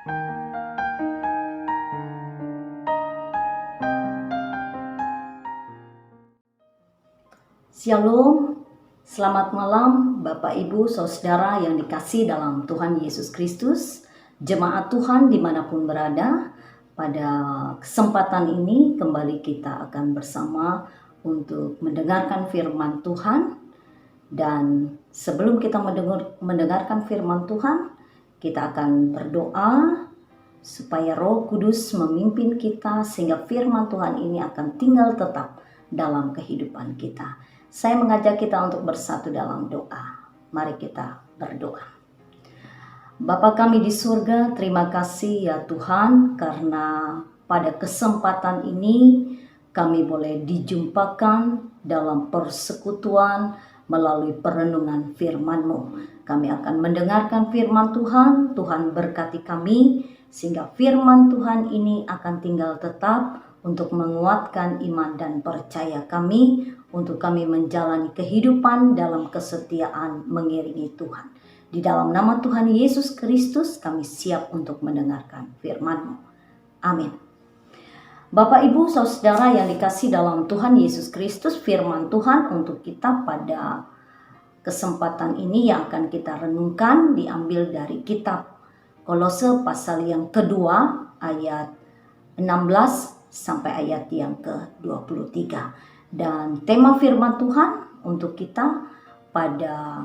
Shalom, selamat malam Bapak Ibu Saudara yang dikasihi dalam Tuhan Yesus Kristus, jemaat Tuhan dimanapun berada. Pada kesempatan ini kembali kita akan bersama untuk mendengarkan firman Tuhan. Dan sebelum kita mendengarkan firman Tuhan, kita akan berdoa supaya Roh Kudus memimpin kita sehingga firman Tuhan ini akan tinggal tetap dalam kehidupan kita. Saya mengajak kita untuk bersatu dalam doa. Mari kita berdoa. Bapa kami di surga, terima kasih ya Tuhan, karena pada kesempatan ini kami boleh dijumpakan dalam persekutuan melalui perenungan firman-Mu. Kami akan mendengarkan firman Tuhan, Tuhan berkati kami, sehingga firman Tuhan ini akan tinggal tetap untuk menguatkan iman dan percaya kami, untuk kami menjalani kehidupan dalam kesetiaan mengiringi Tuhan. Di dalam nama Tuhan Yesus Kristus kami siap untuk mendengarkan firman-Mu. Amin. Bapak Ibu Saudara yang dikasihi dalam Tuhan Yesus Kristus, firman Tuhan untuk kita pada kesempatan ini yang akan kita renungkan diambil dari kitab Kolose pasal yang kedua ayat 16 sampai ayat yang ke-23. Dan tema firman Tuhan untuk kita pada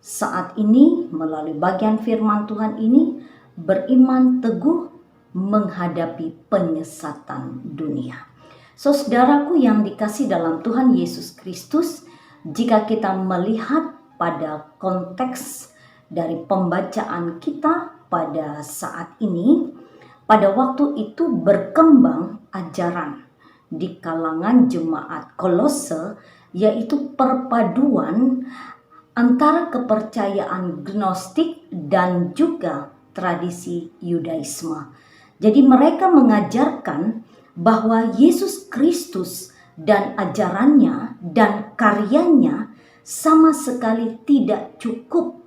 saat ini melalui bagian firman Tuhan ini, beriman teguh menghadapi penyesatan dunia. Saudaraku yang dikasihi dalam Tuhan Yesus Kristus, jika kita melihat pada konteks dari pembacaan kita pada saat ini, pada waktu itu berkembang ajaran di kalangan jemaat Kolose, yaitu perpaduan antara kepercayaan Gnostik dan juga tradisi Yudaisme. Jadi mereka mengajarkan bahwa Yesus Kristus dan ajarannya dan karyanya sama sekali tidak cukup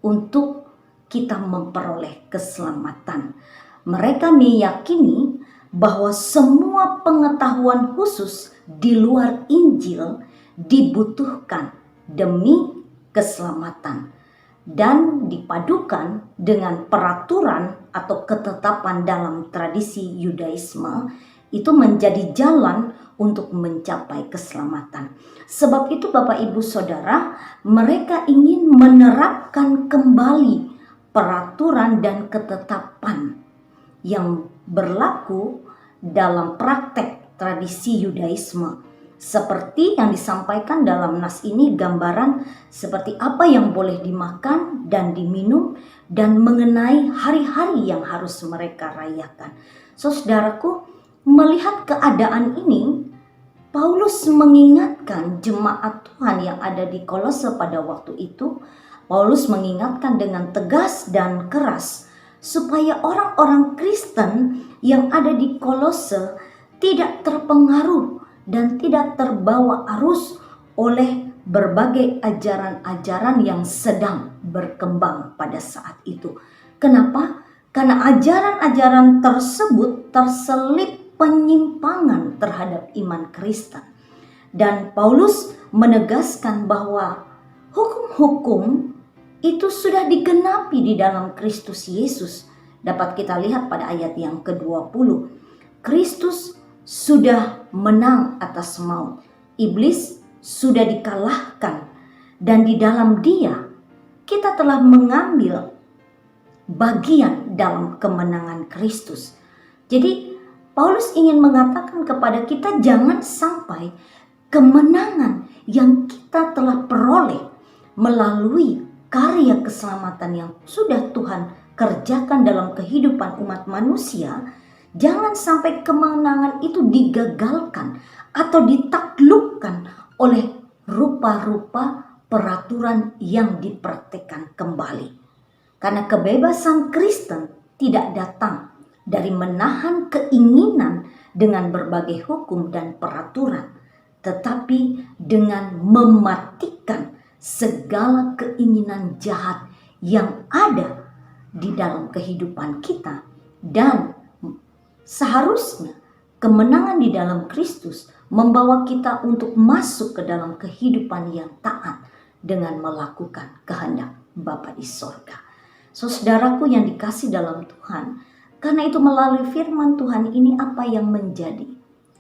untuk kita memperoleh keselamatan. Mereka meyakini bahwa semua pengetahuan khusus di luar Injil dibutuhkan demi keselamatan dan dipadukan dengan peraturan atau ketetapan dalam tradisi Yudaisme itu menjadi jalan untuk mencapai keselamatan. Sebab itu Bapak Ibu Saudara, mereka ingin menerapkan kembali peraturan dan ketetapan yang berlaku dalam praktek tradisi Yudaisme. Seperti yang disampaikan dalam nas ini, gambaran seperti apa yang boleh dimakan dan diminum dan mengenai hari-hari yang harus mereka rayakan. Saudaraku, melihat keadaan ini, Paulus mengingatkan jemaat Tuhan yang ada di Kolose pada waktu itu. Paulus mengingatkan dengan tegas dan keras supaya orang-orang Kristen yang ada di Kolose tidak terpengaruh dan tidak terbawa arus oleh berbagai ajaran-ajaran yang sedang berkembang pada saat itu. Kenapa? Karena ajaran-ajaran tersebut terselip penyimpangan terhadap iman Kristen. Dan Paulus menegaskan bahwa hukum-hukum itu sudah digenapi di dalam Kristus Yesus. Dapat kita lihat pada ayat yang ke-20. Kristus sudah menang atas maut. Iblis sudah dikalahkan. Dan di dalam Dia kita telah mengambil bagian dalam kemenangan Kristus. Jadi Paulus ingin mengatakan kepada kita, jangan sampai kemenangan yang kita telah peroleh melalui karya keselamatan yang sudah Tuhan kerjakan dalam kehidupan umat manusia, jangan sampai kemenangan itu digagalkan atau ditaklukkan oleh rupa-rupa peraturan yang dipraktekkan kembali. Karena kebebasan Kristen tidak datang dari menahan keinginan dengan berbagai hukum dan peraturan, tetapi dengan mematikan segala keinginan jahat yang ada di dalam kehidupan kita, dan seharusnya kemenangan di dalam Kristus membawa kita untuk masuk ke dalam kehidupan yang taat dengan melakukan kehendak Bapa di sorga. Saudaraku yang dikasih dalam Tuhan, karena itu melalui firman Tuhan ini apa yang menjadi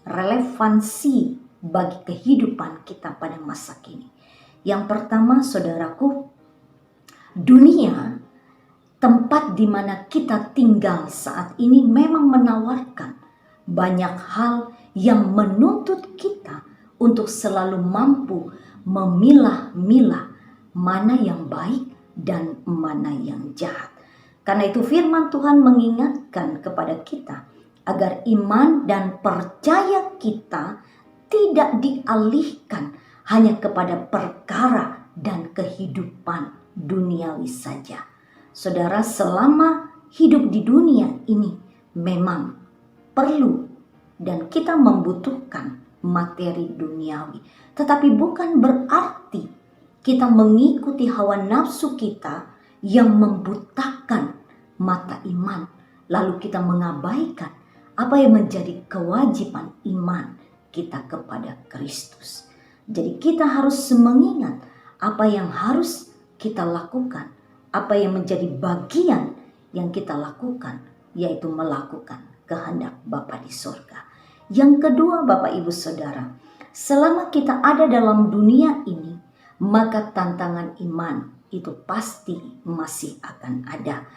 relevansi bagi kehidupan kita pada masa kini. Yang pertama, saudaraku, dunia, tempat di mana kita tinggal saat ini memang menawarkan banyak hal yang menuntut kita untuk selalu mampu memilah-milah mana yang baik dan mana yang jahat. Karena itu firman Tuhan mengingatkan kepada kita agar iman dan percaya kita tidak dialihkan hanya kepada perkara dan kehidupan duniawi saja. Saudara, selama hidup di dunia ini memang perlu dan kita membutuhkan materi duniawi. Tetapi bukan berarti kita mengikuti hawa nafsu kita yang membutakan mata iman. Lalu kita mengabaikan apa yang menjadi kewajiban iman kita kepada Kristus. Jadi kita harus mengingat apa yang harus kita lakukan, apa yang menjadi bagian yang kita lakukan, yaitu melakukan kehendak Bapa di sorga. Yang kedua, Bapak Ibu Saudara, selama kita ada dalam dunia ini, maka tantangan iman itu pasti masih akan ada.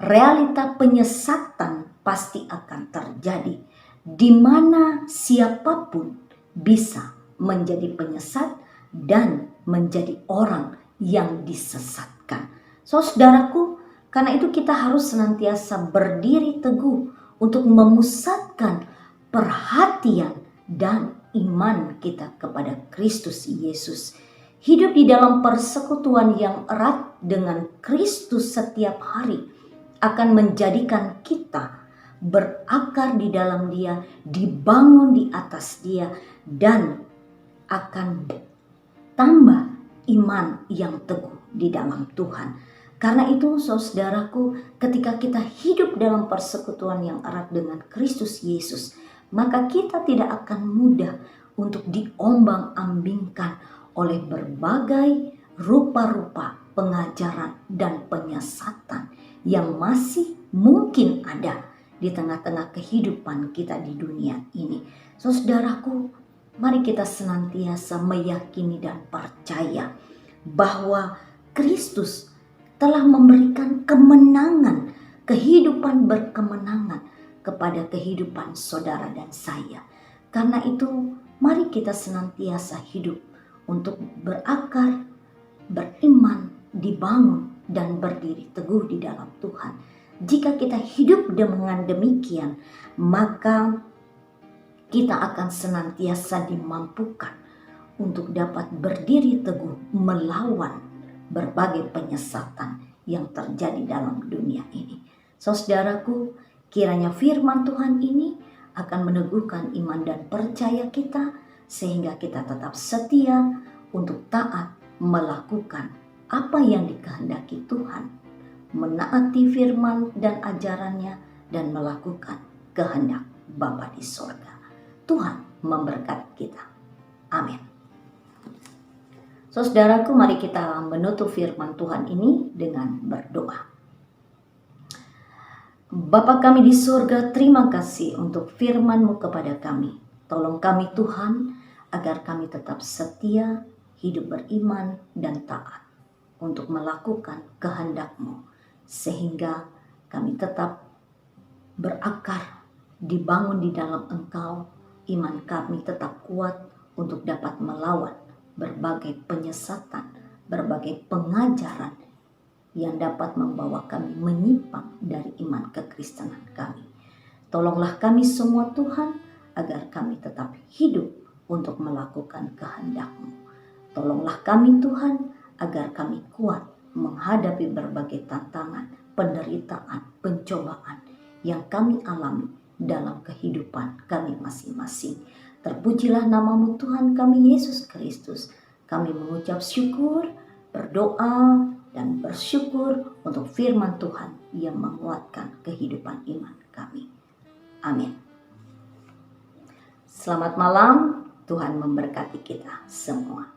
Realita penyesatan pasti akan terjadi, di mana siapapun bisa menjadi penyesat dan menjadi orang yang disesatkan. Saudaraku, karena itu kita harus senantiasa berdiri teguh untuk memusatkan perhatian dan iman kita kepada Kristus Yesus. Hidup di dalam persekutuan yang erat dengan Kristus setiap hari akan menjadikan kita berakar di dalam Dia, dibangun di atas Dia, dan akan tambah iman yang teguh di dalam Tuhan. Karena itu saudaraku, ketika kita hidup dalam persekutuan yang erat dengan Kristus Yesus, maka kita tidak akan mudah untuk diombang-ambingkan oleh berbagai rupa-rupa pengajaran dan penyesatan yang masih mungkin ada di tengah-tengah kehidupan kita di dunia ini. Saudaraku, mari kita senantiasa meyakini dan percaya bahwa Kristus telah memberikan kemenangan, kehidupan berkemenangan kepada kehidupan saudara dan saya. Karena itu, mari kita senantiasa hidup untuk berakar, beriman, dibangun, dan berdiri teguh di dalam Tuhan. Jika kita hidup dengan demikian, maka kita akan senantiasa dimampukan untuk dapat berdiri teguh melawan berbagai penyesatan yang terjadi dalam dunia ini. Saudaraku, kiranya firman Tuhan ini akan meneguhkan iman dan percaya kita, sehingga kita tetap setia untuk taat melakukan apa yang dikehendaki Tuhan, menaati firman dan ajarannya, dan melakukan kehendak Bapa di sorga. Tuhan memberkati kita. Amin. Saudaraku, mari kita menutup firman Tuhan ini dengan berdoa. Bapa kami di surga, terima kasih untuk firman-Mu kepada kami. Tolong kami Tuhan, agar kami tetap setia, hidup beriman dan taat untuk melakukan kehendak-Mu, sehingga kami tetap berakar, dibangun di dalam Engkau. Iman kami tetap kuat untuk dapat melawan berbagai penyesatan, berbagai pengajaran yang dapat membawa kami menyimpang dari iman kekristenan kami. Tolonglah kami semua Tuhan, agar kami tetap hidup untuk melakukan kehendak-Mu. Tolonglah kami Tuhan, agar kami kuat menghadapi berbagai tantangan, penderitaan, pencobaan yang kami alami dalam kehidupan kami masing-masing. Terpujilah nama-Mu Tuhan kami Yesus Kristus. Kami mengucap syukur, berdoa, dan bersyukur untuk firman Tuhan yang menguatkan kehidupan iman kami. Amin. Selamat malam, Tuhan memberkati kita semua.